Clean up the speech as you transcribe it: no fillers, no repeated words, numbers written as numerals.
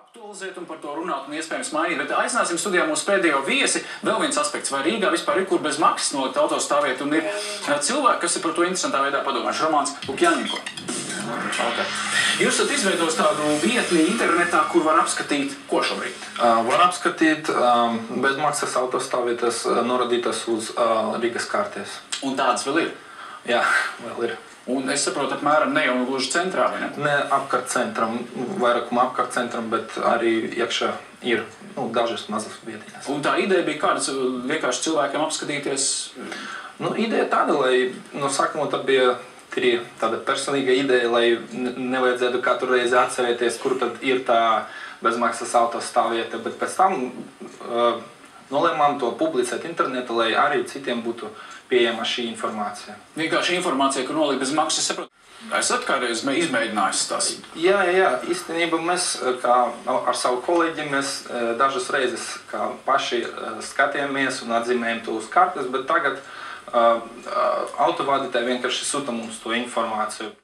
Aktualizēt un par to runāt un iespējams mainīt, bet aicināsim studijā mūsu pēdējo viesi. Vēl viens aspekts, vai Rīgā vispār ir kur bez maksas nolikt autostāvvietu, un ir cilvēki, kas ir par to interesantā veidā padomājuši. Romāns Lukjaņenko. Jūs esat izveidojis tādu vietni internetā, kur var apskatīt, ko šobrīd? Var apskatīt bezmaksas autostāvvietas norādītas uz Rīgas kartēs. Un tādas vēl ir? Jā, vēl ir. Un es saprotu, apmēram ne jau gluži centrā, vai ne? Ne apkārt centram, vairākuma apkārt centram, bet arī iekšā ir dažas mazas vietiņas. Un tā ideja bija kādas vienkārši cilvēkiem apskatīties? Ideja tāda, lai no sākuma tad bija tāda personīga ideja, lai nevajadzētu katru reizi atcerēties, kur tad ir tā bezmaksas autostāvvieta, bet pēc tam nolēmām to publicēt internetā, lai arī citiem būtu pieejama šī informācija. Vienkārši informācija, kur nolikt bez maksas, saprot. Esat kādreiz izmēģinājis tās? Jā, īstenībā mēs ar savu kolēģi dažas reizes paši skatījāmies un atzīmējam to uz kartes, bet tagad autovadītāji vienkārši sūta mums to informāciju.